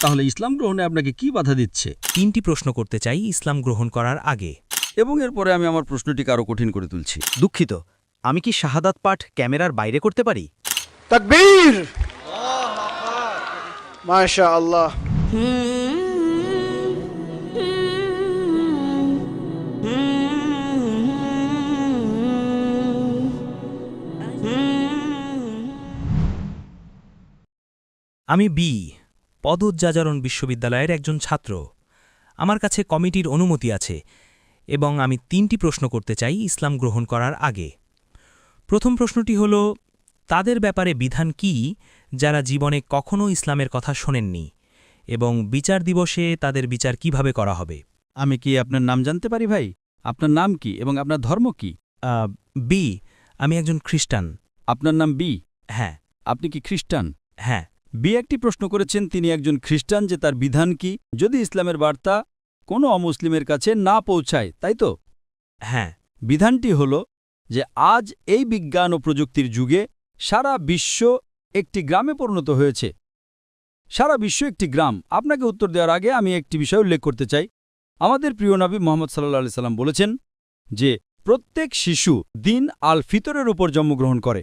তাহলে ইসলাম গ্রহণে আপনাকে কি বাধা দিচ্ছে? 3টি প্রশ্ন করতে চাই ইসলাম গ্রহণ করার আগে। এবং এরপরে আমি আমার প্রশ্নটিকে আরও কঠিন করে তুলছি। দুঃখিত, আমি কি শাহাদাত পাঠ ক্যামেরার বাইরে করতে পারি? তাকবীর, মাশাআল্লাহ। আমি বি, পদোজ্জাজরণ বিশ্ববিদ্যালয়ের একজন ছাত্র। আমার কাছে কমিটির অনুমতি আছে এবং আমি 3টি প্রশ্ন করতে চাই ইসলাম গ্রহণ করার আগে। প্রথম প্রশ্নটি হল, তাদের ব্যাপারে বিধান কি যারা জীবনে কখনও ইসলামের কথা শোনেননি, এবং বিচার দিবসে তাদের বিচার কিভাবে করা হবে? আমি কি আপনার নাম জানতে পারি ভাই? আপনার নাম কি এবং আপনার ধর্ম কি? বি, আমি একজন খ্রিস্টান। আপনার নাম বি? হ্যাঁ। আপনি কি খ্রিস্টান? হ্যাঁ। বি একটি প্রশ্ন করেছেন, তিনি একজন খ্রিস্টান, যে তার বিধান কি যদি ইসলামের বার্তা কোনো অমুসলিমের কাছে না পৌঁছায়, তাই তো? হ্যাঁ। বিধানটি হল যে আজ এই বিজ্ঞান ও প্রযুক্তির যুগে সারা বিশ্ব একটি গ্রামে পরিণত হয়েছে। সারা বিশ্ব একটি গ্রাম। আপনাকে উত্তর দেওয়ার আগে আমি একটি বিষয় উল্লেখ করতে চাই। আমাদের প্রিয় নবী মুহাম্মদ সাল্লাল্লাহু আলাইহি সাল্লাম বলেছেন যে প্রত্যেক শিশু দিন আল ফিতরের উপর জন্মগ্রহণ করে।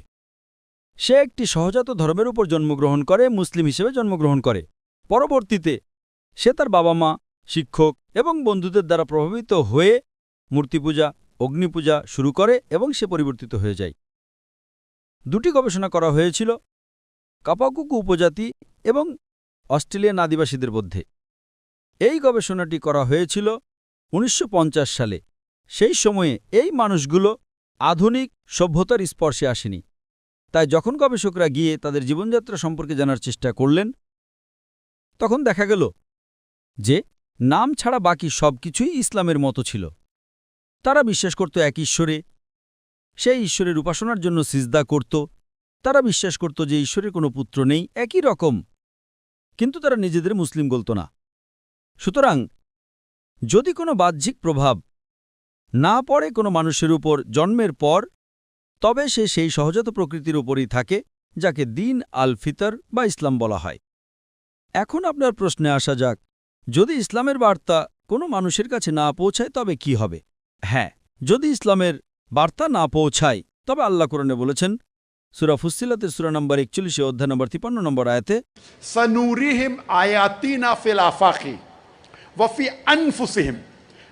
সে একটি সহজাত ধর্মের উপর জন্মগ্রহণ করে, মুসলিম হিসেবে জন্মগ্রহণ করে। পরবর্তীতে সে তার বাবা মা, শিক্ষক এবং বন্ধুদের দ্বারা প্রভাবিত হয়ে মূর্তিপূজা, অগ্নিপূজা শুরু করে এবং সে পরিবর্তিত হয়ে যায়। 2টি গবেষণা করা হয়েছিল কাপাকুকু উপজাতি এবং অস্ট্রেলিয়ান আদিবাসীদের মধ্যে। এই গবেষণাটি করা হয়েছিল 1950 সালে। সেই সময়ে এই মানুষগুলো আধুনিক সভ্যতার স্পর্শে আসেনি। তাই যখন গবেষকরা গিয়ে তাদের জীবনযাত্রা সম্পর্কে জানার চেষ্টা করলেন, তখন দেখা গেল যে নাম ছাড়া বাকি সব কিছুই ইসলামের মতো ছিল। তারা বিশ্বাস করত এক ঈশ্বরে, সেই ঈশ্বরের উপাসনার জন্য সিজদা করত। তারা বিশ্বাস করত যে ঈশ্বরের কোনো পুত্র নেই, একই রকম, কিন্তু তারা নিজেদের মুসলিম বলত না। সুতরাং যদি কোনো বাহ্যিক প্রভাব না পড়ে কোনো মানুষের উপর জন্মের পর, তবে সে সেই সহজাত প্রকৃতির উপরই থাকে যাকে দিন আল ফিতর বা ইসলাম বলা হয়। এখন আপনার প্রশ্নে আসা যাক, যদি ইসলামের বার্তা কোনো মানুষের কাছে না পৌঁছায় তবে কি হবে? হ্যাঁ, যদি ইসলামের বার্তা না পৌঁছায় তবে আল্লাহ কোরআনে বলেছেন, সূরা ফুসসিলাতের সূরা নম্বর 41 অধ্যায় নম্বর 53 নম্বর আয়াতে, সানুরিহিম আয়াতিনা ফিল আফাকি ওয়া ফি আনফুসিহিম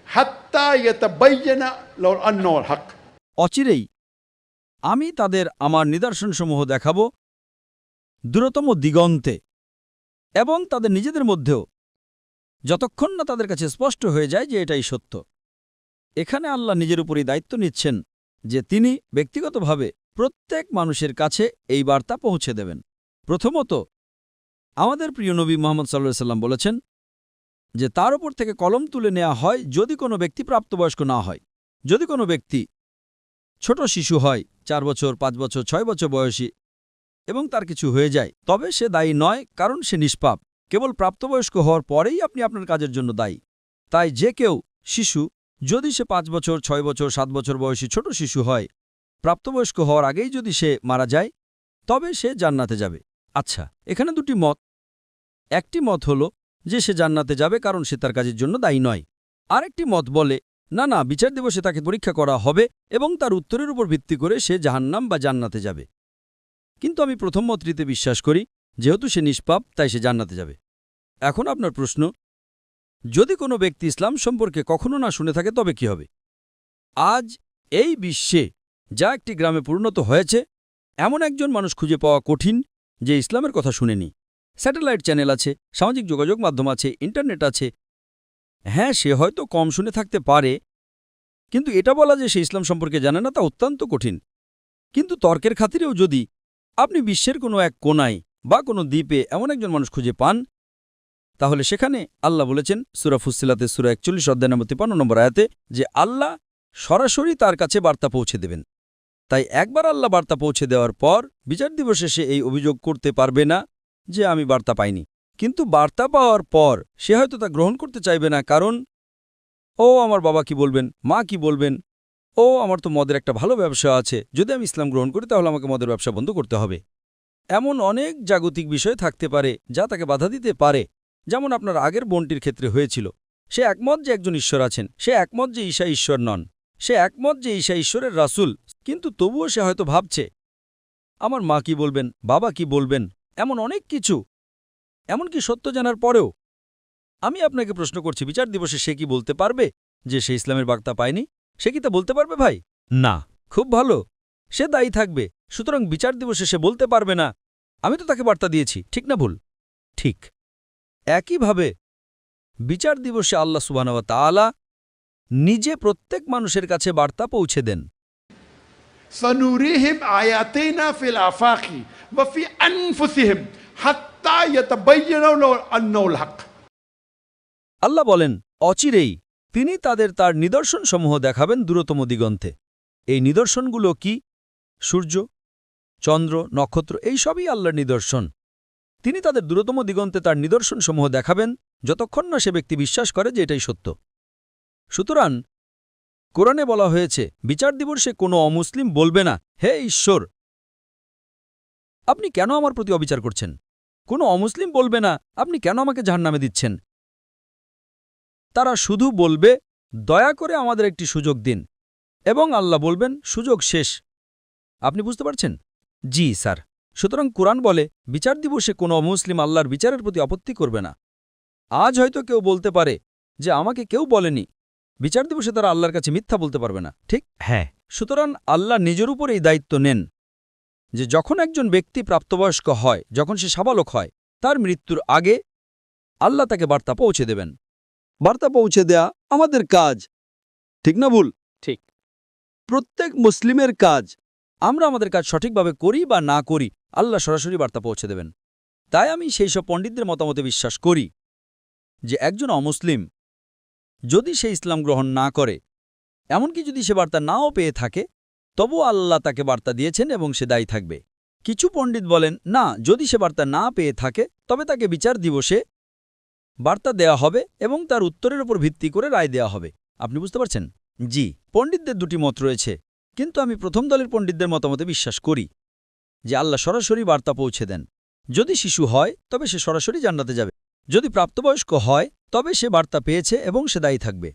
হাত্তা ইয়াতাবায়্যানা লাহু আন্নাহু আল হক। অচিরেই আমি তাদের আমার নিদর্শনসমূহ দেখাব দূরতম দিগন্তে এবং তাদের নিজেদের মধ্যেও, যতক্ষণ না তাদের কাছে স্পষ্ট হয়ে যায় যে এটাই সত্য। এখানে আল্লাহ নিজের উপরই দায়িত্ব নিচ্ছেন যে তিনি ব্যক্তিগতভাবে প্রত্যেক মানুষের কাছে এই বার্তা পৌঁছে দেবেন। প্রথমত, আমাদের প্রিয় নবী মুহাম্মদ সাল্লাল্লাহু আলাইহি সাল্লাম বলেছেন যে তার উপর থেকে কলম তুলে নেওয়া হয় যদি কোনো ব্যক্তি প্রাপ্তবয়স্ক না হয়। যদি কোনো ব্যক্তি ছোট শিশু হয়, 4 বছর, 5 বছর, 6 বছর বয়সী, এবং তার কিছু হয়ে যায়, তবে সে দায়ী নয়, কারণ সে নিষ্পাপ। কেবল প্রাপ্তবয়স্ক হওয়ার পরেই আপনি আপনার কাজের জন্য দায়ী। তাই যে কেউ শিশু, যদি সে 5 বছর, 6 বছর, 7 বছর বয়সী ছোট শিশু হয়, প্রাপ্তবয়স্ক হওয়ার আগেই যদি সে মারা যায়, তবে সে জান্নাতে যাবে। আচ্ছা, এখানে 2টি মত। একটি মত হল যে সে জান্নাতে যাবে কারণ সে তার কাজের জন্য দায়ী নয়। আরেকটি মত বলে না, বিচার দিবসে তাকে পরীক্ষা করা হবে এবং তার উত্তরের উপর ভিত্তি করে সে জাহান্নাম বা জান্নাতে যাবে। কিন্তু আমি প্রথম মতটিতে বিশ্বাস করি, যেহেতু সে নিষ্পাপ তাই সে জান্নাতে যাবে। এখন আপনার প্রশ্ন, যদি কোনো ব্যক্তি ইসলাম সম্পর্কে কখনো না শুনে থাকে তবে কি হবে? আজ এই বিশ্বে যা একটি গ্রামে পরিণত হয়েছে, এমন একজন মানুষ খুঁজে পাওয়া কঠিন যে ইসলামের কথা শুনেনি। স্যাটেলাইট চ্যানেল আছে, সামাজিক যোগাযোগ মাধ্যম আছে, ইন্টারনেট আছে। হ্যাঁ, সে হয়তো কম শুনে থাকতে পারে, কিন্তু এটা বলা যে সে ইসলাম সম্পর্কে জানে না তা অত্যন্ত কঠিন। কিন্তু তর্কের খাতিরেও যদি আপনি বিশ্বের কোনো এক কোনায় বা কোনো দ্বীপে এমন একজন মানুষ খুঁজে পান, তাহলে সেখানে আল্লাহ বলেছেন সূরা ফুসসিলাতের সূরা 41 অধ্যায় নম্বর 53 নম্বর আয়াতে যে আল্লাহ সরাসরি তার কাছে বার্তা পৌঁছে দেবেন। তাই একবার আল্লাহ বার্তা পৌঁছে দেওয়ার পর বিচার দিবসে সে এই অভিযোগ করতে পারবে না যে আমি বার্তা পাইনি। কিন্তু বার্তা পাওয়ার পর সে হয়তো তা গ্রহণ করতে চাইবে না, কারণ আমার বাবা কি বলবেন, মা কি বলবেন, আমার তো মদের একটা ভালো ব্যবসা আছে, যদি আমি ইসলাম গ্রহণ করি তাহলে আমাকে মদের ব্যবসা বন্ধ করতে হবে। এমন অনেক জাগতিক বিষয় থাকতে পারে যা তাকে বাধা দিতে পারে। যেমন আপনার আগের বোনটির ক্ষেত্রে হয়েছিল। সে একমত যে একজন ঈশ্বর আছেন, সে একমত যে ঈসা ঈশ্বর নন, সে একমত যে ঈসা ঈশ্বরের রাসূল, কিন্তু তবুও সে হয়তো ভাবছে আমার মা কি বলবেন, বাবা কি বলবেন, এমন অনেক কিছু, এমনকি সত্য জানার পরেও। আমি আপনাকে প্রশ্ন করছি, বিচার দিবসে সে কি বলতে পারবে যে সে ইসলামের বার্তা পায়নি? সে কি তা বলতে পারবে ভাই? না। খুব ভালো, সে দায়ী থাকবে। সুতরাং বিচার দিবসে সে বলতে পারবে না আমি তো তাকে বার্তা দিয়েছি, ঠিক না ভুল? ঠিক। একইভাবে বিচার দিবসে আল্লাহ সুবহানাহু ওয়া তাআলা নিজে প্রত্যেক মানুষের কাছে বার্তা পৌঁছে দেন। سنريهم آياتنا في الآفاق وفي أنفسهم حتى يتبين لهم أنه الحق। আল্লাহ বলেন, অচিরেই তিনি তার নিদর্শনসমূহ দেখাবেন দূরতম দিগন্তে। এই নিদর্শনগুলো কি? সূর্য, চন্দ্র, নক্ষত্র, এই সবই আল্লাহর নিদর্শন। তিনি তাদের দূরতম দিগন্তে তার নিদর্শনসমূহ দেখাবেন যতক্ষণ না সে ব্যক্তি বিশ্বাস করে যে এটাই সত্য। সুতরাং কোরআনে বলা হয়েছে বিচার দিবসে কোনো অমুসলিম বলবে না, হে ঈশ্বর, আপনি কেন আমার প্রতি অবিচার করছেন? কোনো অমুসলিম বলবে না, আপনি কেন আমাকে জাহান্নামে দিচ্ছেন? তারা শুধু বলবে, দয়া করে আমাদের একটি সুযোগ দিন, এবং আল্লাহ বলবেন, সুযোগ শেষ। আপনি বুঝতে পারছেন? জি স্যার। সুতরাং কোরআন বলে বিচার দিবসে কোনো অমুসলিম আল্লাহর বিচারের প্রতি আপত্তি করবে না। আজ হয়তো কেউ বলতে পারে যে আমাকে কেউ বলেনি, বিচার দিবসে তারা আল্লাহর কাছে মিথ্যা বলতে পারবে না, ঠিক? হ্যাঁ। সুতরাং আল্লাহ নিজের উপর এই দায়িত্ব নেন যে যখন একজন ব্যক্তি প্রাপ্তবয়স্ক হয়, যখন সে সাবালক হয়, তার মৃত্যুর আগে আল্লাহ তাকে বার্তা পৌঁছে দেবেন। বার্তা পৌঁছে দেয়া আমাদের কাজ, ঠিক না ভুল? ঠিক। প্রত্যেক মুসলিমের কাজ। আমরা আমাদের কাজ সঠিকভাবে করি বা না করি, আল্লাহ সরাসরি বার্তা পৌঁছে দেবেন। তাই আমি সেই সব পণ্ডিতদের মতামতে বিশ্বাস করি যে একজন অমুসলিম যদি সে ইসলাম গ্রহণ না করে, এমনকি যদি সে বার্তা নাও পেয়ে থাকে, তবু আল্লাহ তাকে বার্তা দিয়েছেন এবং সে দায়ী থাকবে। কিছু পণ্ডিত বলেন, না, যদি সে বার্তা না পেয়ে থাকে তবে তাকে বিচার দিবসে বার্তা দেয়া হবে এবং তার উত্তরের উপর ভিত্তি করে রায় দেয়া হবে। আপনি বুঝতে পারছেন? জি, পণ্ডিতদের দুটি মত রয়েছে, কিন্তু আমি প্রথম দলের পণ্ডিতদের মতামতে বিশ্বাস করি যে আল্লাহ সরাসরি বার্তা পৌঁছে দেন। যদি শিশু হয় তবে সে সরাসরি জান্নাতে যাবে, যদি প্রাপ্তবয়স্ক হয় তবে সে বার্তা পেয়েছে এবং সে দায়ী থাকবে।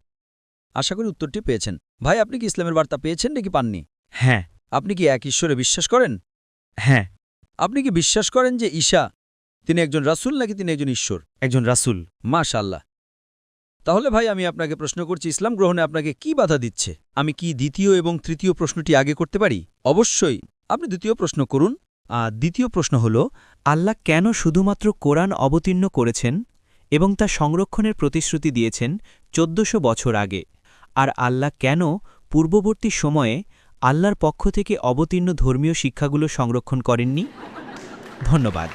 আশা করি উত্তরটি পেয়েছেন। ভাই, আপনি কি ইসলামের বার্তা পেয়েছেন নাকি পাননি? হ্যাঁ। আপনি কি এক ঈশ্বরে বিশ্বাস করেন? হ্যাঁ। আপনি কি বিশ্বাস করেন যে ঈসা তিনি একজন রাসূল নাকি তিনি একজন ঈশ্বর? একজন রাসূল। মাশাআল্লাহ। তাহলে ভাই, আমি আপনাকে প্রশ্ন করছি, ইসলাম গ্রহণে আপনাকে কি বাধা দিচ্ছে? আমি কি দ্বিতীয় এবং তৃতীয় প্রশ্নটি আগে করতে পারি? অবশ্যই, আপনি দ্বিতীয় প্রশ্ন করুন। দ্বিতীয় প্রশ্ন হল, আল্লাহ কেন শুধুমাত্র কোরআন অবতীর্ণ করেছেন এবং তা সংরক্ষণের প্রতিশ্রুতি দিয়েছেন 1400 বছর আগে, আর আল্লাহ কেন পূর্ববর্তী সময়ে আল্লাহর পক্ষ থেকে অবতীর্ণ ধর্মীয় শিক্ষাগুলো সংরক্ষণ করেননি? ধন্যবাদ।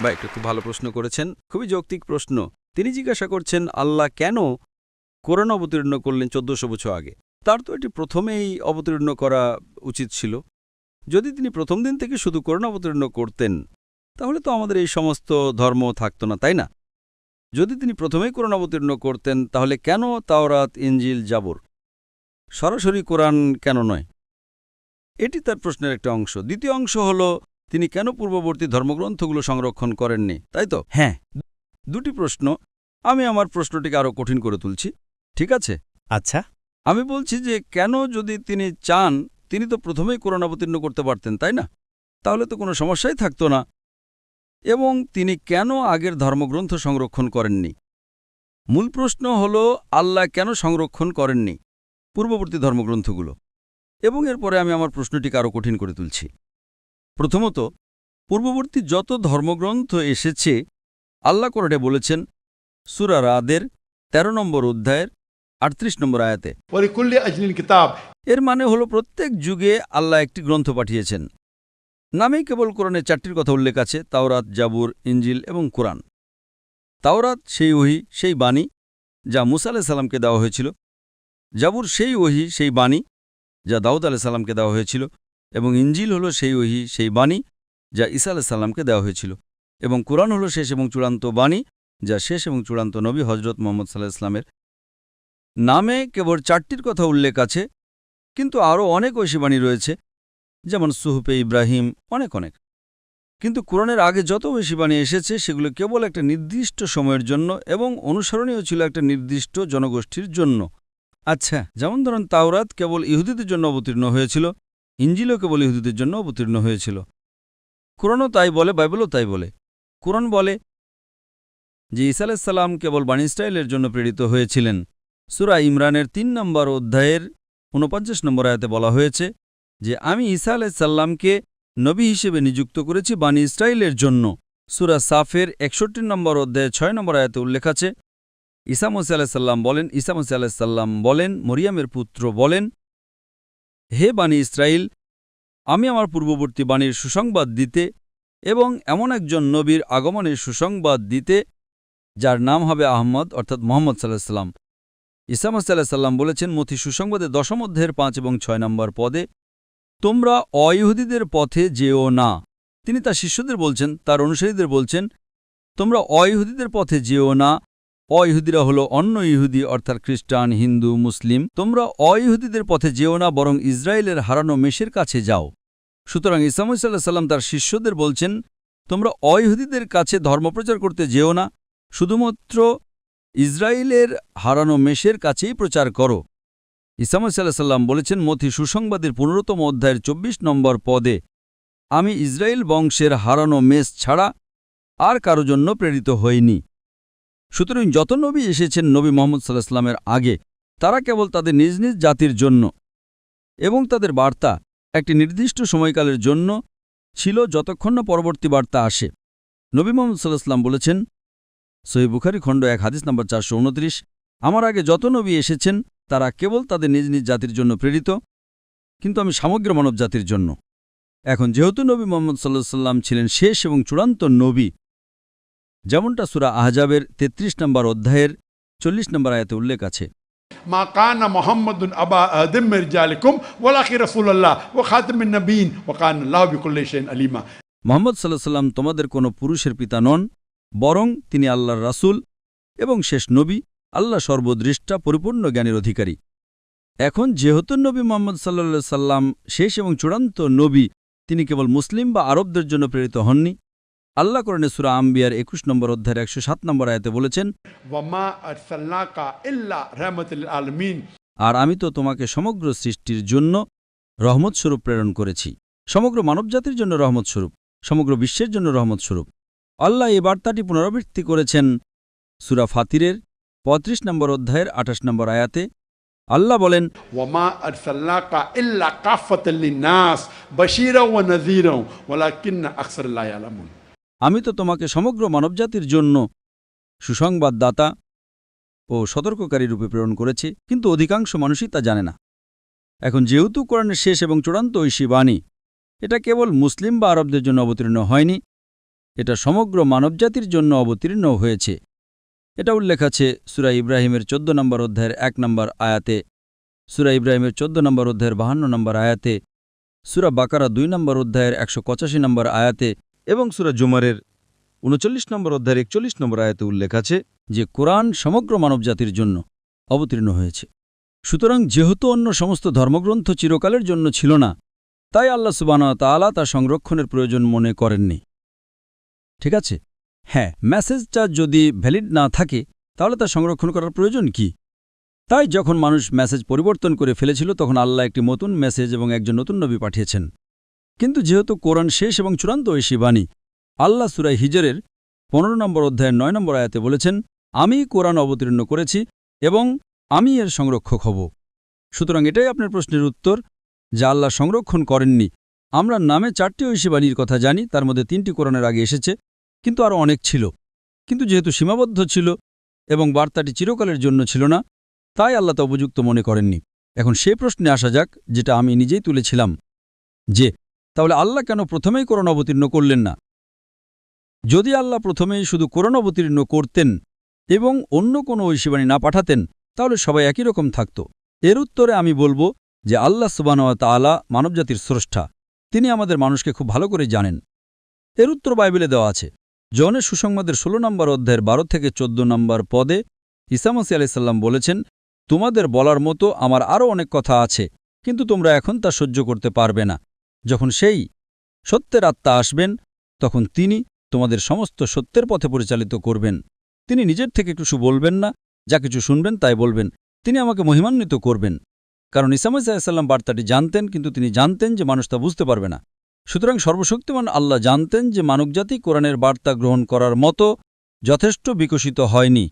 বা একটা খুব ভালো প্রশ্ন করেছেন, খুবই যৌক্তিক প্রশ্ন। তিনি জিজ্ঞাসা করছেন আল্লাহ কেন কোরআন অবতীর্ণ করলেন 1400 বছর আগে। তার তো এটি প্রথমেই অবতীর্ণ করা উচিত ছিল। যদি তিনি প্রথম দিন থেকে শুধু কোরআন অবতীর্ণ করতেন তাহলে তো আমাদের এই সমস্ত ধর্ম থাকত না, তাই না? যদি তিনি প্রথমেই কোরআন অবতীর্ণ করতেন তাহলে কেন তাওরাত, ইনজিল, জাবুর? সরাসরি কোরআন কেন নয়? এটি তার প্রশ্নের একটা অংশ। দ্বিতীয় অংশ হল তিনি কেন পূর্ববর্তী ধর্মগ্রন্থগুলো সংরক্ষণ করেননি, তাই তো? হ্যাঁ। দুটি প্রশ্ন। আমি আমার প্রশ্নটিকে আরও কঠিন করে তুলছি, ঠিক আছে? আচ্ছা। আমি বলছি যে কেন, যদি তিনি চান তিনি তো প্রথমেই কোরআন অবতীর্ণ করতে পারতেন, তাই না? তাহলে তো কোনো সমস্যাই থাকত না। এবং তিনি কেন আগের ধর্মগ্রন্থ সংরক্ষণ করেননি? মূল প্রশ্ন হল আল্লাহ কেন সংরক্ষণ করেননি পূর্ববর্তী ধর্মগ্রন্থগুলো? এবং এরপরে আমি আমার প্রশ্নটিকে আরও কঠিন করে তুলছি। প্রথমত, পূর্ববর্তী যত ধর্মগ্রন্থ এসেছে আল্লাহ কোরআনে বলেছেন সূরা রাদের 13 নম্বর অধ্যায়ের 38 নম্বর আয়াতে, ولكل أجل كتاب। এর মানে হলো প্রত্যেক যুগে আল্লাহ একটি গ্রন্থ পাঠিয়েছেন। নামেই কেবল কোরআনে 4টির কথা উল্লেখ আছে, তাওরাত, জাবুর, ইনজিল এবং কোরআন। তাওরাত সেই ওহী, সেই বাণী যা মুসা আলাইহিস সালামকে দেওয়া হয়েছিল। জাবুর সেই ওহী, সেই বাণী যা দাউদ আলাইহিস সালামকে দেওয়া হয়েছিল। এবং ইনজিল হলো সেই ওহী, সেই বাণী যা ঈসা আলাইহিস সালামকে দেওয়া হয়েছিল। এবং কোরআন হলো শেষ এবং চূড়ান্ত বাণী যা শেষ এবং চূড়ান্ত নবী হজরত মুহাম্মদ সাল্লাল্লাহু আলাইহি ওয়াসাল্লামের। নামে কেবল 4টির কথা উল্লেখ আছে, কিন্তু আরও অনেক ঐশী বাণী রয়েছে, যেমন সুহুফে ইব্রাহিম, অনেক। কিন্তু কোরআনের আগে যত বেশি বাণী এসেছে সেগুলো কেবল একটা নির্দিষ্ট সময়ের জন্য এবং অনুসরণীয় ছিল একটা নির্দিষ্ট জনগোষ্ঠীর জন্য। আচ্ছা, যেমন ধরুন তাওরাত কেবল ইহুদিদের জন্য অবতীর্ণ হয়েছিল, ইঞ্জিলও কেবল ইহুদিদের জন্য অবতীর্ণ হয়েছিল। কোরআনও তাই বলে, বাইবেলও তাই বলে। কোরআন বলে যে ঈসা আলাইহিস সালাম কেবল বনী ইসরায়েলের জন্য প্রেরিত হয়েছিলেন। সূরা ইমরানের ৩ নম্বর অধ্যায়ের ৪৯ নম্বর আয়াতে বলা হয়েছে যে আমি ঈসা আলাইহিস সালামকে নবী হিসেবে নিযুক্ত করেছি বনী ইসরায়েলের জন্য। সূরা সাফের ৬১ নম্বর অধ্যায়ে ৬ নম্বর আয়াতে উল্লেখ আছে, ঈসা মসীহ আলাইহিস সালাম বলেন, মরিয়ামের পুত্র বলেন, হে বনী ইসরায়েল, আমি আমার পূর্ববর্তী বাণীর সুসংবাদ দিতে এবং এমন একজন নবীর আগমনের সুসংবাদ দিতে যার নাম হবে আহমদ, অর্থাৎ মোহাম্মদ সাল্লাল্লাহু আলাইহি ওয়াসাল্লাম। ঈসা মসীহ আলাইহিস সালাম বলেছেন মথি সুসংবাদে ১০ অধ্যায়ের ৫ এবং ৬ নম্বর পদে, তোমরা অইহুদিদের পথে যেও না। তিনি তার শিষ্যদের বলছেন, তার অনুসারীদের বলছেন, তোমরা অইহুদিদের পথে যেও না। অইহুদিরা হল অন্য ইহুদি, অর্থাৎ খ্রিস্টান, হিন্দু, মুসলিম। তোমরা অইহুদিদের পথে যেও না, বরং ইসরায়েলের হারানো মেষের কাছে যাও। সুতরাং ঈসা মসীহ আলাইহিস সালাম তার শিষ্যদের বলছেন, তোমরা অইহুদিদের কাছে ধর্মপ্রচার করতে যেও না, শুধুমাত্র ইসরায়েলের হারানো মেষের কাছেই প্রচার করো। ঈসা মসীহ আলাইহিস সালাম বলেছেন মথি সুসংবাদের ১৫তম অধ্যায়ের ২৪ নম্বর পদে, আমি ইসরায়েল বংশের হারানো মেষ ছাড়া আর কারো জন্য প্রেরিত হইনি। সুতরাং যত নবী এসেছেন নবী মুহাম্মদ সাল্লাল্লাহু আলাইহি ওয়াসাল্লামের আগে, তারা কেবল তাদের নিজ নিজ জাতির জন্য এবং তাদের বার্তা একটি নির্দিষ্ট সময়কালের জন্য ছিল, যতক্ষণ না পরবর্তী বার্তা আসে। নবী মুহাম্মদ সাল্লাল্লাহু আলাইহি ওয়াসাল্লাম বলেছেন, সহিহ বুখারী খণ্ড ১ হাদিস নম্বর ৪২৯, আমার আগে যত নবী এসেছেন তারা কেবল তাদের নিজ নিজ জাতির জন্য প্রেরিত, কিন্তু আমি সমগ্র মানব জাতির জন্য। এখন যেহেতু নবী মুহাম্মদ সাল্লাল্লাহু আলাইহি ওয়াসাল্লাম ছিলেন শেষ এবং চূড়ান্ত নবী, যেমনটা সূরা আহজাবের ৩৩ নম্বর অধ্যায়ের ৪০ নম্বর আয়াতে উল্লেখ আছে, মা কানা মুহাম্মাদুন আবা আদম মির রিজালিকুম ওয়ালাকিন রাসূলুল্লাহ ওয়া খাতামুন নবিয়্যিন ওয়া কানা আল্লাহু বিকুল্লি শাইইন আলিমা। মুহাম্মদ সাল্লাল্লাহু আলাইহি ওয়াসাল্লাম তোমাদের কোনো পুরুষের পিতা নন, বরং তিনি আল্লাহর রাসূল এবং শেষ নবী, আল্লাহ সর্বদৃষ্টা, পরিপূর্ণ জ্ঞানের অধিকারী। এখন যেহেতু নবী মুহাম্মদ সাল্লাল্লাহু আলাইহি ওয়াসাল্লাম শেষ এবং চূড়ান্ত নবী, তিনি কেবল মুসলিম বা আরবদের জন্য প্রেরিত হননি। আল্লাহ কোরআনে সূরা আম্বিয়ার ২১ নম্বর অধ্যায়ের ১০৭ নম্বর আয়াতে বলেছেন, ওয়া মা আরসালনাকা ইল্লা রাহমাতাল লিল আলামিন। আর আমি তো তোমাকে সমগ্র সৃষ্টির জন্য রহমতস্বরূপ প্রেরণ করেছি, সমগ্র মানবজাতির জন্য রহমতস্বরূপ, সমগ্র বিশ্বের জন্য রহমতস্বরূপ। আল্লাহ এই বার্তাটি পুনরাবৃত্তি করেছেন সূরা ফাতিরের ৩৫ নম্বর অধ্যায়ের ২৮ নম্বর আয়াতে। আল্লাহ বলেন, ওয়া মা আরসালনাকা ইল্লা কাফাতাল লিন-নাস বাশীরাও ওয়া নাযীরাও ওয়ালাকিন্না আকসারাল লা ইয়ালামুন। আমি তো তোমাকে সমগ্র মানবজাতির জন্য সুসংবাদদাতা ও সতর্ককারী রূপে প্রেরণ করেছি, কিন্তু অধিকাংশ মানুষই তা জানে না। এখন যেহেতু কোরআনের শেষ এবং চূড়ান্ত ঐশী বাণী, এটা কেবল মুসলিম বা আরবদের জন্য অবতীর্ণ হয়নি, এটা সমগ্র মানবজাতির জন্য অবতীর্ণ হয়েছে। এটা উল্লেখ আছে সূরা ইব্রাহিমের ১৪ নম্বর অধ্যায়ের ১ নম্বর আয়াতে, সূরা ইব্রাহিমের ১৪ নম্বর অধ্যায়ের ৫২ নম্বর আয়াতে, সূরা বাকারা ২ নম্বর অধ্যায়ের ১৮৫ নম্বর আয়াতে এবং সূরা জুমারের ৩৯ নম্বর অধ্যায়ের ৪১ নম্বর আয়াতে উল্লেখ আছে যে কোরআন সমগ্র মানবজাতির জন্য অবতীর্ণ হয়েছে। সুতরাং যেহেতু অন্য সমস্ত ধর্মগ্রন্থ চিরকালের জন্য ছিল না, তাই আল্লাহ সুবহানাহু ওয়া তাআলা তা সংরক্ষণের প্রয়োজন মনে করেননি। ঠিক আছে? হ্যাঁ, মেসেজটা যদি ভ্যালিড না থাকে তাহলে তা সংরক্ষণ করার প্রয়োজন কি? তাই যখন মানুষ মেসেজ পরিবর্তন করে ফেলেছিল, তখন আল্লাহ একটি নতুন মেসেজ এবং একজন নতুন নবী পাঠিয়েছেন। কিন্তু যেহেতু কোরআন শেষ এবং চূড়ান্ত ঐশী বাণী, আল্লাহ সূরা হিজরের ১৫ নম্বর অধ্যায়ের ৯ নম্বর আয়াতে বলেছেন, আমি কোরআন অবতীর্ণ করেছি এবং আমি এর সংরক্ষক হব। সুতরাং এটাই আপনার প্রশ্নের উত্তর, যা আল্লাহ সংরক্ষণ করেননি। আমরা নামে ৪টি ঐশী বাণীর কথা জানি, তার মধ্যে ৩টি কোরআনের আগে এসেছে, কিন্তু আরও অনেক ছিল। কিন্তু যেহেতু সীমাবদ্ধ ছিল এবং বার্তাটি চিরকালের জন্য ছিল না, তাই আল্লাহ তা উপযুক্ত মনে করেননি। এখন সেই প্রশ্নে আসা যাক, যেটা আমি নিজেই তুলেছিলাম, যে তাহলে আল্লাহ কেন প্রথমেই কোরআন অবতীর্ণ করলেন না? যদি আল্লাহ প্রথমেই শুধু কোরআন অবতীর্ণ করতেন এবং অন্য কোনো ঐশীবাণী না পাঠাতেন, তাহলে সবাই একই রকম থাকত। এর উত্তরে আমি বলবো যে আল্লাহ সুবহানাহু ওয়া তাআলা মানবজাতির স্রষ্টা, তিনি আমাদের মানুষকে খুব ভালো করে জানেন। এর উত্তর বাইবেলে দেওয়া আছে। জনের সুসংবাদের ১৬ নম্বর অধ্যায়ের ১২ থেকে ১৪ নম্বর পদে ঈসা মসীহ আলাইহিস সালাম বলেছেন, তোমাদের বলার মতো আমার আরও অনেক কথা আছে, কিন্তু তোমরা এখন তা সহ্য করতে পারবে না। যখন সেই সত্যের আত্মা আসবেন, তখন তিনি তোমাদের সমস্ত সত্যের পথে পরিচালিত করবেন। তিনি নিজের থেকে কিছু বলবেন না, যা কিছু শুনবেন তাই বলবেন। তিনি আমাকে মহিমান্বিত করবেন। কারণ ঈসা মাসীহ আলাইহিস বার্তাটি জানতেন, কিন্তু তিনি জানতেন যে মানুষ তা বুঝতে পারবে না। সুতরাং সর্বশক্তিমান আল্লাহ জানতেন যে মানবজাতি কোরআনের বার্তা গ্রহণ করার মতো যথেষ্ট বিকশিত হয়নি।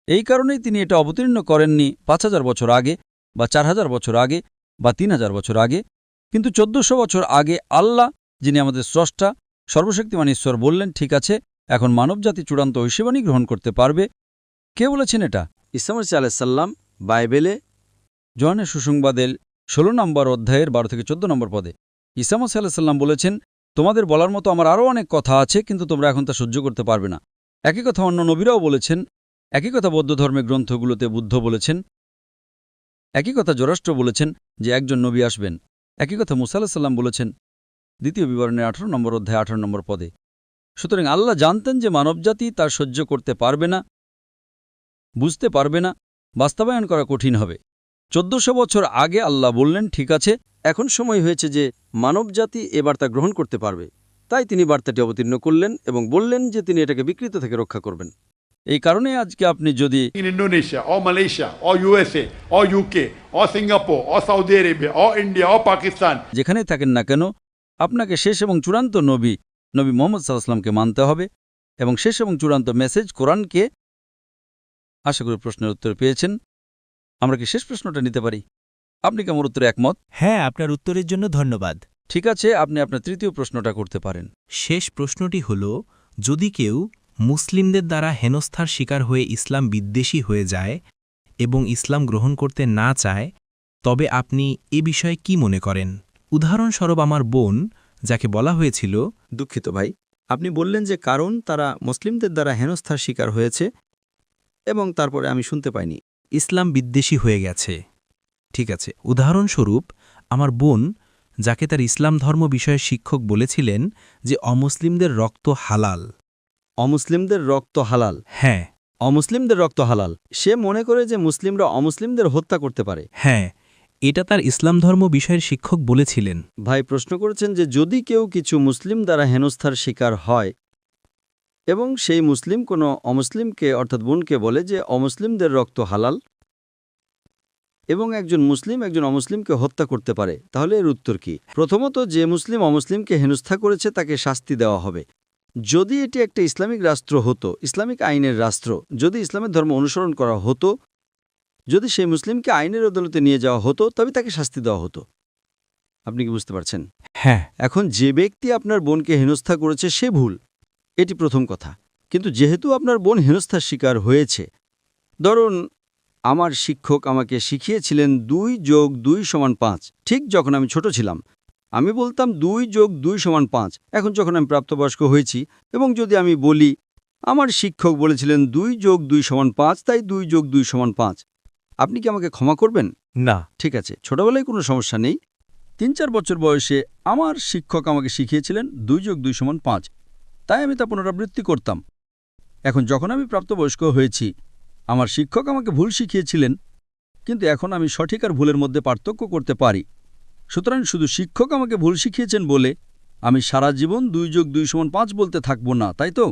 এই কারণেই তিনি এটা অবতীর্ণ করেননি ৫,০০০ বছর আগে বা ৪,০০০ বছর আগে বা ৩,০০০ বছর আগে, কিন্তু ১৪০০ বছর আগে আল্লাহ, যিনি আমাদের স্রষ্টা সর্বশক্তিমান ঈশ্বর, বললেন, ঠিক আছে, এখন মানবজাতি চূড়ান্ত ঐশীবাণী গ্রহণ করতে পারবে। কে বলেছেন এটা? ঈসা মাসীহ আলাইহিস সালাম বাইবেলে যোহানের সুসংবাদের ১৬ নম্বর অধ্যায়ের ১২ থেকে ১৪ নম্বর পদে ঈসা মাসীহ আলাইহিস সালাম বলেছেন, তোমাদের বলার মতো আমার আরও অনেক কথা আছে, কিন্তু তোমরা এখন তা সহ্য করতে পারবে না। একই কথা অন্য নবীরাও বলেছেন। একই কথা বৌদ্ধ ধর্মের গ্রন্থগুলোতে বুদ্ধ বলেছেন। একই কথা জোরাষ্ট্র বলেছেন যে একজন নবী আসবেন। একই কথা মুসা আলাইহিস সালাম বলেছেন দ্বিতীয় বিবরণের ১৮ নম্বর অধ্যায় ১৮ নম্বর পদে। সুতরাং আল্লাহ জানতেন যে মানবজাতি তার সহ্য করতে পারবে না, বুঝতে পারবে না, বাস্তবায়ন করা কঠিন হবে। ১৪০০ বছর আগে আল্লাহ বললেন, ঠিক আছে, এখন সময় হয়েছে যে মানবজাতি এ বার্তা গ্রহণ করতে পারবে। তাই তিনি বার্তাটি অবতীর্ণ করলেন এবং বললেন যে তিনি এটাকে বিকৃত থেকে রক্ষা করবেন। এই কারণে আজকে আপনি যদি In Indonesia or Malaysia or USA or UK or Singapore or Saudi Arabia or India or Pakistan, যেখানেই থাকেন না কেন, আপনাকে শেষ এবং চূড়ান্ত নবী মুহাম্মদ সাল্লাল্লাহু আলাইহি ওয়াসাল্লামকে মানতে হবে এবং শেষ এবং চূড়ান্ত মেসেজ কোরআনকে। আশা করি প্রশ্নের উত্তর পেয়েছেন। আমরা কি শেষ প্রশ্নটা নিতে পারি? আপনি কি আমার উত্তরে একমত? হ্যাঁ, আপনার উত্তরের জন্য ধন্যবাদ। ঠিক আছে, আপনি আপনার তৃতীয় প্রশ্নটা করতে পারেন। শেষ প্রশ্নটি হল, যদি কেউ মুসলিমদের দ্বারা হেনস্থার শিকার হয়ে ইসলাম বিদ্বেষী হয়ে যায় এবং ইসলাম গ্রহণ করতে না চায়, তবে আপনি এ বিষয়ে কি মনে করেন? উদাহরণস্বরূপ আমার বোন, যাকে বলা হয়েছিল, দুঃখিত ভাই, আপনি বললেন যে কারণ তারা মুসলিমদের দ্বারা হেনস্থার শিকার হয়েছে এবং তারপরে আমি শুনতে পাইনি। ইসলাম বিদ্বেষী হয়ে গেছে। ঠিক আছে, উদাহরণস্বরূপ আমার বোন, যাকে তার ইসলাম ধর্ম বিষয়ে শিক্ষক বলেছিলেন যে অমুসলিমদের রক্ত হালাল। অমুসলিমদের রক্ত হালাল? হ্যাঁ। অমুসলিমদের রক্ত হালাল। সে মনে করে যে মুসলিমরা অমুসলিমদের হত্যা করতে পারে। হ্যাঁ, এটা তার ইসলাম ধর্ম বিষয়ের শিক্ষক বলেছিলেন। ভাই প্রশ্ন করেছেন যে যদি কেউ কিছু মুসলিম দ্বারা হেনস্থার শিকার হয় এবং সেই মুসলিম কোনো অমুসলিমকে অর্থাৎ বোনকে বলে যে অমুসলিমদের রক্ত হালাল এবং একজন মুসলিম একজন অমুসলিমকে হত্যা করতে পারে, তাহলে এর উত্তর কি? প্রথমত, যে মুসলিম অমুসলিমকে হেনস্থা করেছে তাকে শাস্তি দেওয়া হবে। যদি এটি একটা ইসলামিক রাষ্ট্র হতো, ইসলামিক আইনের রাষ্ট্র, যদি ইসলামের ধর্ম অনুসরণ করা হতো, যদি সেই মুসলিমকে আইনের আদালতে নিয়ে যাওয়া হতো, তবে তাকে শাস্তি দেওয়া হতো। আপনি কি বুঝতে পারছেন? হ্যাঁ। এখন যে ব্যক্তি আপনার বোনকে হেনস্থা করেছে সে ভুল, এটি প্রথম কথা। কিন্তু যেহেতু আপনার বোন হেনস্থার শিকার হয়েছে, ধরুন আমার শিক্ষক আমাকে শিখিয়েছিলেন ২ যোগ ২ সমান ৫। ঠিক যখন আমি ছোট ছিলাম আমি বলতাম ২ যোগ ২ সমান ৫। এখন যখন আমি প্রাপ্তবয়স্ক হয়েছি এবং যদি আমি বলি আমার শিক্ষক বলেছিলেন ২ যোগ ২ সমান ৫, তাই ২ যোগ ২ সমান ৫, আপনি কি আমাকে ক্ষমা করবেন? না। ঠিক আছে, ছোটবেলায় কোনো সমস্যা নেই। ৩-৪ বছর বয়সে আমার শিক্ষক আমাকে শিখিয়েছিলেন ২ যোগ ২ সমান ৫, তাই আমি তা পুনরাবৃত্তি করতাম। এখন যখন আমি প্রাপ্তবয়স্ক হয়েছি, আমার শিক্ষক আমাকে ভুল শিখিয়েছিলেন, কিন্তু এখন আমি সঠিক আর ভুলের মধ্যে পার্থক্য করতে পারি। সুতরাং শুধু শিক্ষক আমাকে ভুল শিখিয়েছেন বলে আমি সারা জীবন ২ যোগ ২ সমান ৫ বলতে থাকব না, তাই তো?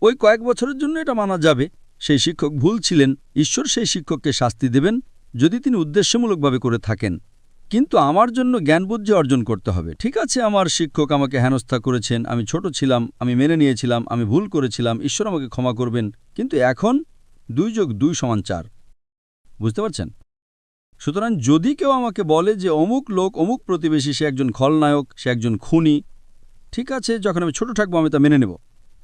ওই কয়েক বছরের জন্য এটা মানা যাবে। সেই শিক্ষক ভুল ছিলেন, ঈশ্বর সেই শিক্ষককে শাস্তি দেবেন যদি তিনি উদ্দেশ্যমূলকভাবে করে থাকেন। কিন্তু আমার জন্য জ্ঞানবুদ্ধি অর্জন করতে হবে। ঠিক আছে, আমার শিক্ষক আমাকে হেনস্থা করেছেন, আমি ছোট ছিলাম, আমি মেনে নিয়েছিলাম, আমি ভুল করেছিলাম, ঈশ্বর আমাকে ক্ষমা করবেন। কিন্তু এখন ২ যোগ ২ সমান ৪, বুঝতে পারছেন? সুতরাং যদি কেউ আমাকে বলে যে অমুক লোক, অমুক প্রতিবেশী, সে একজন খলনায়ক, সে একজন খুনি, ঠিক আছে, যখন আমি ছোট থাকবো আমি তা মেনে নেব।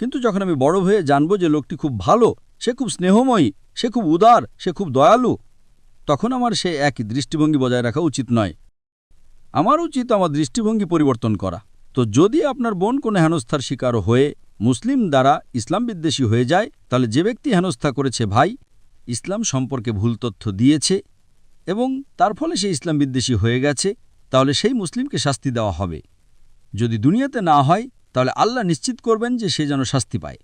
কিন্তু যখন আমি বড় হয়ে জানব যে লোকটি খুব ভালো, সে খুব স্নেহময়ী, সে খুব উদার, সে খুব দয়ালু, তখন আমার সে একই দৃষ্টিভঙ্গি বজায় রাখা উচিত নয়। আমার উচিত আমার দৃষ্টিভঙ্গি পরিবর্তন করা। তো যদি আপনার বোন কোনো হেনস্থার শিকার হয়ে মুসলিম দ্বারা ইসলাম বিদ্বেষী হয়ে যায়, তাহলে যে ব্যক্তি হেনস্থা করেছে ভাই ইসলাম সম্পর্কে ভুল তথ্য দিয়েছে এবং তার ফলে সে ইসলাম বিদ্বেষী হয়ে গেছে, তাহলে সেই মুসলিমকে শাস্তি দেওয়া হবে। যদি দুনিয়াতে না হয় তাহলে আল্লাহ নিশ্চিত করবেন যে সে যেন শাস্তি পায়।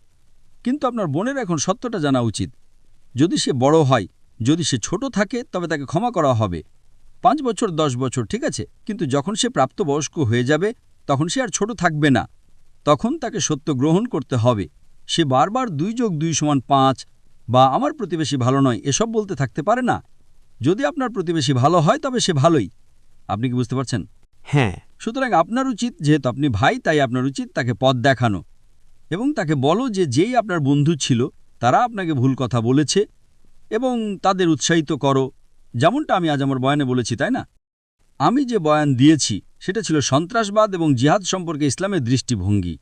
কিন্তু আপনার বোনের এখন সত্যটা জানা উচিত। যদি সে বড় হয়, যদি সে ছোট থাকে, তবে তাকে ক্ষমা করা হবে। ৫ বছর ১০ বছর ঠিক আছে, কিন্তু যখন সে প্রাপ্তবয়স্ক হয়ে যাবে তখন সে আর ছোট থাকবে না। তখন তাকে সত্য গ্রহণ করতে হবে। সে বারবার 2 যোগ 2 সমান 5 বা আমার প্রতিবেশী ভালো নয় এসব বলতে থাকতে পারে না। যদি আপনার প্রতিবেশী ভালো হয় তবে সে ভালোই। আপনি কি বুঝতে পারছেন? হ্যাঁ। সুতরাং আপনার উচিত, যেহেতু আপনি ভাই তাই আপনার উচিত তাকে পথ দেখানো এবং তাকে বলো যে যেই আপনার বন্ধু ছিল তারা আপনাকে ভুল কথা বলেছে এবং তাদের উৎসাহিত করো, যেমনটা আমি আজ আমার বয়ানে বলেছি, তাই না? আমি যে বয়ান দিয়েছি সেটা ছিল সন্ত্রাসবাদ এবং জিহাদ সম্পর্কে ইসলামের দৃষ্টিভঙ্গি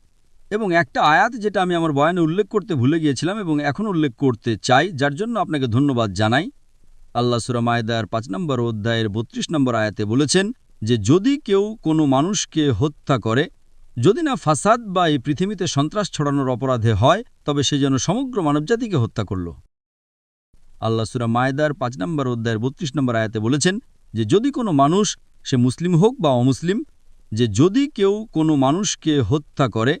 এবং একটা আয়াত যেটা আমি আমার বয়ানে উল্লেখ করতে ভুলে গিয়েছিলাম এবং এখন উল্লেখ করতে চাই, যার জন্য আপনাকে ধন্যবাদ জানাই। আল্লাহ সূরা মায়দার 5 নম্বর অধ্যায়ের 32 নম্বর আয়াতে বলেছেন যে যদি কেউ কোনো মানুষকে হত্যা করে, যদি না ফাসাদ বা এই পৃথিবীতে সন্ত্রাস ছড়ানোর অপরাধে হয়, তবে সে যেন সমগ্র মানবজাতিকে হত্যা করল। আল্লাহ সূরা মায়দার 5 নম্বর অধ্যায়ের 32 নম্বর আয়াতে বলেছেন যে যদি কোনো মানুষ, সে মুসলিম হোক বা অমুসলিম, যে যদি কেউ কোনো মানুষকে হত্যা করে,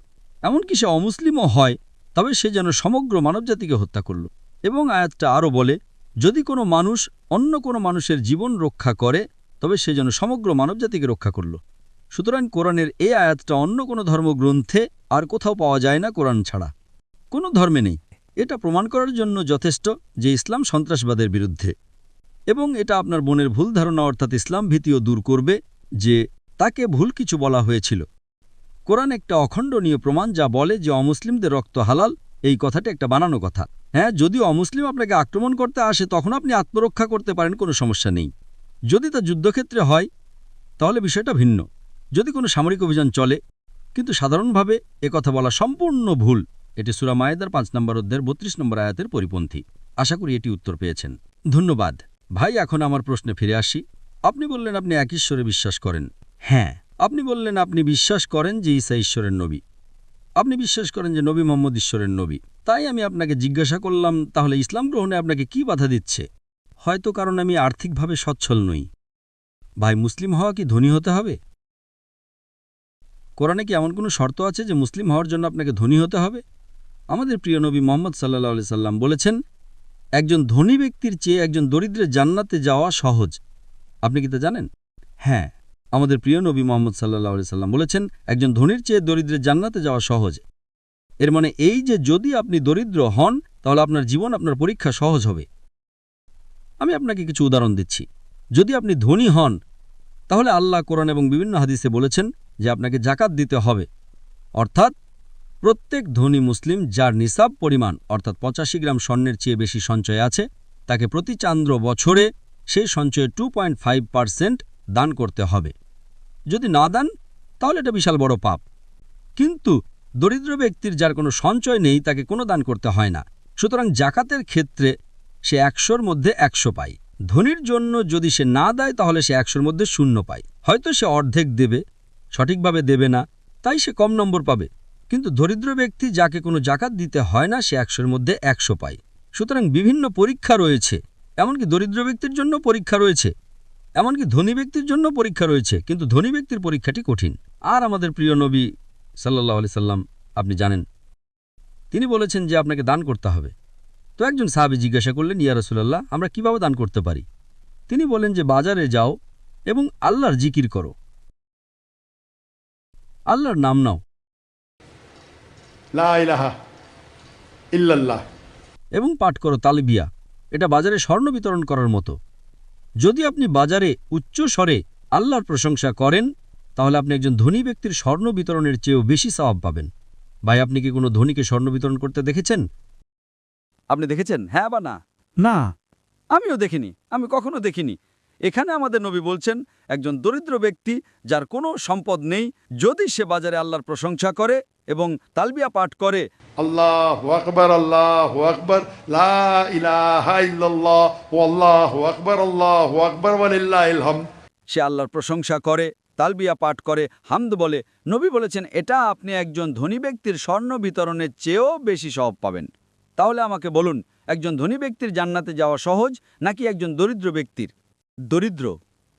এমনকি সে অমুসলিমও হয়, তবে সে যেন সমগ্র মানবজাতিকে হত্যা করল। এবং আয়াতটা আরও বলে যদি কোনো মানুষ অন্য কোনো মানুষের জীবন রক্ষা করে, তবে সে যেন সমগ্র মানবজাতিকে রক্ষা করল। সুতরাং কোরআনের এই আয়াতটা অন্য কোনো ধর্মগ্রন্থে আর কোথাও পাওয়া যায় না কোরআন ছাড়া, কোনো ধর্মে নেই। এটা প্রমাণ করার জন্য যথেষ্ট যে ইসলাম সন্ত্রাসবাদের বিরুদ্ধে, এবং এটা আপনার বোনের ভুল ধারণা অর্থাৎ ইসলাম ভীতিও দূর করবে যে তাকে ভুল কিছু বলা হয়েছিল। কোরআন একটা অখণ্ডনীয় প্রমাণ যা বলে যে অমুসলিমদের রক্ত হালাল। এই কথাটা একটা বানানো কথা। হ্যাঁ, যদি অমুসলিম আপনাকে আক্রমণ করতে আসে তখন আপনি আত্মরক্ষা করতে পারেন, কোনো সমস্যা নেই। যদি তা যুদ্ধক্ষেত্রে হয় তাহলে বিষয়টা ভিন্ন, যদি কোনো সামরিক অভিযান চলে। কিন্তু সাধারণভাবে কথা বলা সম্পূর্ণ ভুল। এটি সূরা মায়েদার 5 নম্বর অধ্যায়ের 32 নম্বর আয়াতের পরিপন্থী। আশা করি এটি উত্তর পেয়েছেন। ধন্যবাদ ভাই। এখন আমার প্রশ্নে ফিরে আসি। আপনি বললেন আপনি এক ঈশ্বরে বিশ্বাস করেন। হ্যাঁ। আপনি বললেন আপনি বিশ্বাস করেন যে ঈসা ঈশ্বরের নবী। আপনি বিশ্বাস করেন যে নবী মুহাম্মদ ঈশ্বরের নবী। তাই আমি আপনাকে জিজ্ঞাসা করলাম, তাহলে ইসলাম গ্রহণে আপনাকে কি বাধা দিচ্ছে? হয়তো কারণ আমি আর্থিকভাবে সচ্ছল নই। ভাই, মুসলিম হওয়া কি ধনী হতে হবে? কোরআনে কি এমন কোনো শর্ত আছে যে মুসলিম হওয়ার জন্য আপনাকে ধনী হতে হবে? আমাদের প্রিয় নবী মুহাম্মদ সাল্লাল্লাহু আলাইহি সাল্লাম বলেছেন একজন ধনী ব্যক্তির চেয়ে একজন দরিদ্রের জান্নাতে যাওয়া সহজ। আপনি কি তা জানেন? হ্যাঁ, আমাদের প্রিয় নবী মুহাম্মদ সাল্লাল্লাহু আলাইহি সাল্লাম বলেছেন একজন ধনীর চেয়ে দরিদ্রের জান্নাতে যাওয়া সহজ। এর মানে এই যে যদি আপনি দরিদ্র হন তাহলে আপনার জীবন, আপনার পরীক্ষা সহজ হবে। আমি আপনাকে কিছু উদাহরণ দিচ্ছি। যদি আপনি ধনী হন তাহলে আল্লাহ কোরআন এবং বিভিন্ন হাদিসে বলেছেন যে আপনাকে জাকাত দিতে হবে, অর্থাৎ প্রত্যেক ধনী মুসলিম যার নিসাব পরিমাণ অর্থাৎ 85 গ্রাম স্বর্ণের চেয়ে বেশি সঞ্চয় আছে, তাকে প্রতি চান্দ্র বছরে সেই সঞ্চয়ের 2.5% দান করতে হবে। যদি না দেন তাহলে এটা বিশাল বড় পাপ। কিন্তু দরিদ্র ব্যক্তির যার কোনো সঞ্চয় নেই তাকে কোনো দান করতে হয় না। সুতরাং জাকাতের ক্ষেত্রে সে 100-র মধ্যে 100 পায়। ধনীর জন্য যদি সে না দেয় তাহলে সে 100-র মধ্যে 0 পায়। হয়তো সে অর্ধেক দেবে, সঠিকভাবে দেবে না, তাই সে কম নম্বর পাবে। কিন্তু দরিদ্র ব্যক্তি যাকে কোনো জাকাত দিতে হয় না সে 100-র মধ্যে 100 পায়। সুতরাং বিভিন্ন পরীক্ষা রয়েছে। এমনকি দরিদ্র ব্যক্তির জন্য পরীক্ষা রয়েছে, এমনকি ধনী ব্যক্তির জন্য পরীক্ষা রয়েছে, কিন্তু ধনী ব্যক্তির পরীক্ষাটি কঠিন। আর আমাদের প্রিয় নবী সাল্লাল্লাহু আলাইহি সাল্লাম, আপনি জানেন, তিনি বলেছেন যে আপনাকে দান করতে হবে। তো একজন সাহাবী জিজ্ঞাসা করলেন, ইয়া রাসূলুল্লাহ, আমরা কিভাবে দান করতে পারি? তিনি বলেন যে বাজারে যাও এবং আল্লাহর জিকির করো, আল্লাহর নাম নাও, লা ইলাহা ইল্লাল্লাহ, এবং পাঠ করো তালবিয়া। এটা বাজারে স্বর্ণ বিতরণ করার মতো। যদি আপনি বাজারে উচ্চ স্বরে আল্লাহর প্রশংসা করেন তাহলে আপনি একজন ধনী ব্যক্তির স্বর্ণ বিতরণের চেয়েও বেশি সওয়াব পাবেন। ভাই, আপনি কি কোনো ধনীকে স্বর্ণ বিতরণ করতে দেখেছেন? আপনি দেখেছেন, হ্যাঁ বা না? না। আমিও দেখিনি, আমি কখনো দেখিনি। এখানে আমাদের নবী বলছেন একজন দরিদ্র ব্যক্তি যার কোনো সম্পদ নেই, যদি সে বাজারে আল্লাহর প্রশংসা করে এবং তালবিয়া পাঠ করে, আল্লাহু আকবার, আল্লাহু আকবার, লা ইলাহা ইল্লাল্লাহ, ওয়াল্লাহু আকবার ওয়ালিল্লাহিল হামদ, সে আল্লাহর প্রশংসা করে, তালবিয়া পাঠ করে, হামদ বলে, নবী বলেছেন এটা আপনি একজন ধনী ব্যক্তির স্বর্ণ বিতরণের চেয়েও বেশি সওয়াব পাবেন। তাহলে আমাকে বলুন, একজন ধনী ব্যক্তির জান্নাতে যাওয়া সহজ নাকি একজন দরিদ্র ব্যক্তির? দরিদ্র।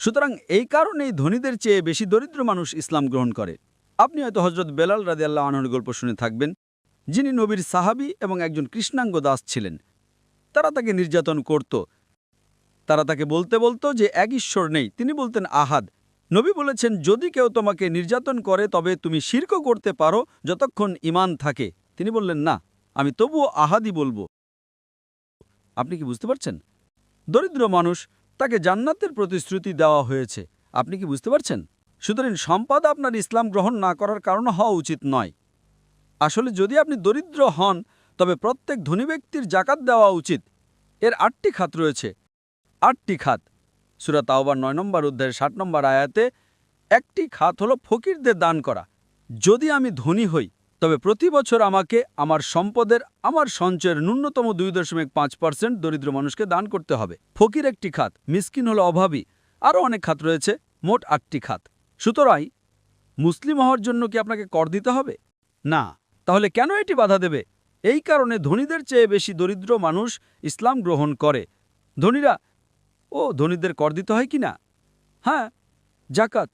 সুতরাং এই কারণেই ধনীদের চেয়ে বেশি দরিদ্র মানুষ ইসলাম গ্রহণ করে। আপনি হয়তো হযরত বেলাল রাদিয়াল্লাহু আনহুর গল্প শুনে থাকবেন, যিনি নবীর সাহাবী এবং একজন কৃষ্ণাঙ্গ দাস ছিলেন। তারা তাকে নির্যাতন করত। তারা তাকে বলতে বলতো যে এক ঈশ্বর নেই, তিনি বলতেন আহাদ। নবী বলেছেন যদি কেউ তোমাকে নির্যাতন করে তবে তুমি শিরক করতে পারো যতক্ষণ ঈমান থাকে। তিনি বললেন না, আমি তবুও আহাদি বলবো। আপনি কি বুঝতে পারছেন? দরিদ্র মানুষ, তাকে জান্নাতের প্রতিশ্রুতি দেওয়া হয়েছে। আপনি কি বুঝতে পারছেন? সুতরাং সম্পদ আপনার ইসলাম গ্রহণ না করার কারণ হওয়া উচিত নয়। আসলে যদি আপনি দরিদ্র হন তবে প্রত্যেক ধনী ব্যক্তির জাকাত দেওয়া উচিত। এর ৮টি খাত রয়েছে, ৮টি খাত। সূরা তাওবার ৯ নম্বর অধ্যায়ের ৬০ নম্বর আয়াতে একটি খাত হলো ফকিরদের দান করা। যদি আমি ধনী হই তবে প্রতি বছর আমাকে আমার সম্পদের আমার সঞ্চয়ের ন্যূনতম ২.৫% দরিদ্র মানুষকে দান করতে হবে। ফকির একটি খাত, মিসকিন হলো অভাবী, আরও অনেক খাত রয়েছে, মোট ৮টি খাত। সুতরাং মুসলিম হওয়ার জন্য কি আপনাকে কর দিতে হবে? না। তাহলে কেন এটি বাধা দেবে? এই কারণে ধনীদের চেয়ে বেশি দরিদ্র মানুষ ইসলাম গ্রহণ করে। ধনীদের কর দিতে হয় কি না? হ্যাঁ, জাকাত।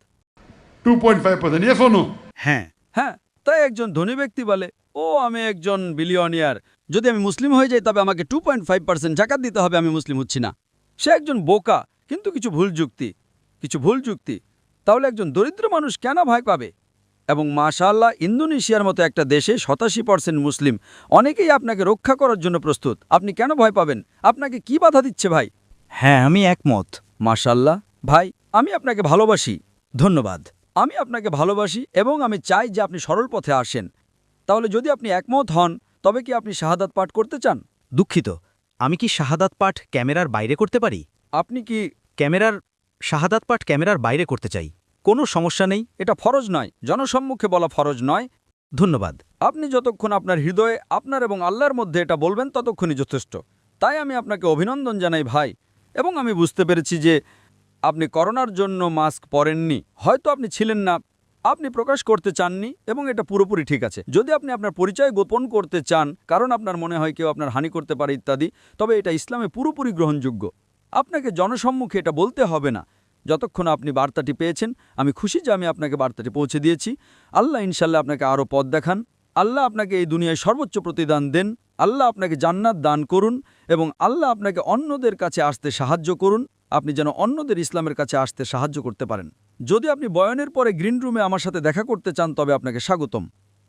2.5%. Yes or no? হ্যাঁ, তাই একজন ধনী ব্যক্তি বলে, আমি একজন বিলিয়নিয়ার, যদি আমি মুসলিম হয়ে যাই তবে আমাকে 2.5% জাকাত দিতে হবে, আমি মুসলিম হচ্ছি না। সে একজন বোকা, কিন্তু কিছু ভুল যুক্তি। তাহলে একজন দরিদ্র মানুষ কেন ভয় পাবে? এবং মাশাআল্লাহ, ইন্দোনেশিয়ার মতো একটা দেশে 87% মুসলিম, অনেকেই আপনাকে রক্ষা করার জন্য প্রস্তুত। আপনি কেন ভয় পাবেন? আপনাকে কি বাধা দিচ্ছে ভাই? হ্যাঁ, আমি একমত। মাশাআল্লাহ ভাই, আমি আপনাকে ভালোবাসি। ধন্যবাদ। আমি আপনাকে ভালোবাসি এবং আমি চাই যে আপনি সরল পথে আসেন। তাহলে যদি আপনি একমত হন তবে কি আপনি শাহাদাত পাঠ করতে চান? দুঃখিত, আমি কি শাহাদাত পাঠ ক্যামেরার বাইরে করতে পারি? আপনি কি শাহাদাত পাঠ ক্যামেরার বাইরে করতে চাই। কোনো সমস্যা নেই। এটা ফরজ নয়, জনসম্মুখে বলা ফরজ নয়। ধন্যবাদ। আপনি যতক্ষণ আপনার হৃদয়ে আপনার এবং আল্লাহর মধ্যে এটা বলবেন ততক্ষণই যথেষ্ট। তাই আমি আপনাকে অভিনন্দন জানাই ভাই। এবং আমি বুঝতে পেরেছি যে আপনি করোনার জন্য মাস্ক পরেননি। হয়তো আপনি ছিলেন না, আপনি প্রকাশ করতে চাননি, এবং এটা পুরোপুরি ঠিক আছে। যদি আপনি আপনার পরিচয় গোপন করতে চান কারণ আপনার মনে হয় কেউ আপনার হানি করতে পারে ইত্যাদি, তবে এটা ইসলামে পুরোপুরি গ্রহণযোগ্য। আপনাকে জনসম্মুখে এটা বলতে হবে না। যতক্ষণ আপনি বার্তাটি পেয়েছেন, আমি খুশি যে আমি আপনাকে বার্তাটি পৌঁছে দিয়েছি। আল্লাহ ইনশাল্লাহ আপনাকে আরও পথ দেখান। আল্লাহ আপনাকে এই দুনিয়ায় সর্বোচ্চ প্রতিদান দেন। আল্লাহ আপনাকে জান্নাত দান করুন এবং আল্লাহ আপনাকে অন্যদের কাছে আসতে সাহায্য করুন। আপনি যেন অন্যদের ইসলামের কাছে আসতে সাহায্য করতে পারেন। যদি আপনি বয়ানের পরে গ্রিন রুমে আমার সাথে দেখা করতে চান তবে আপনাকে স্বাগতম।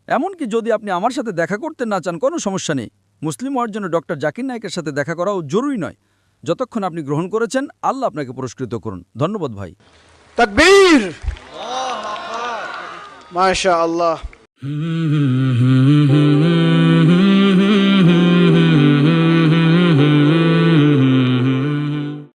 এমনকি যদি আপনি আমার সাথে দেখা করতে না চান, কোনো সমস্যা নেই। মুসলিম হওয়ার জন্য ডক্টর জাকির নায়েকের সাথে দেখা করাও জরুরি নয়। যতক্ষণ আপনি গ্রহণ করেছেন, আল্লাহ আপনাকে পুরস্কৃত করুন। ধন্যবাদ ভাই। তাকবীর! মাশাআল্লাহ।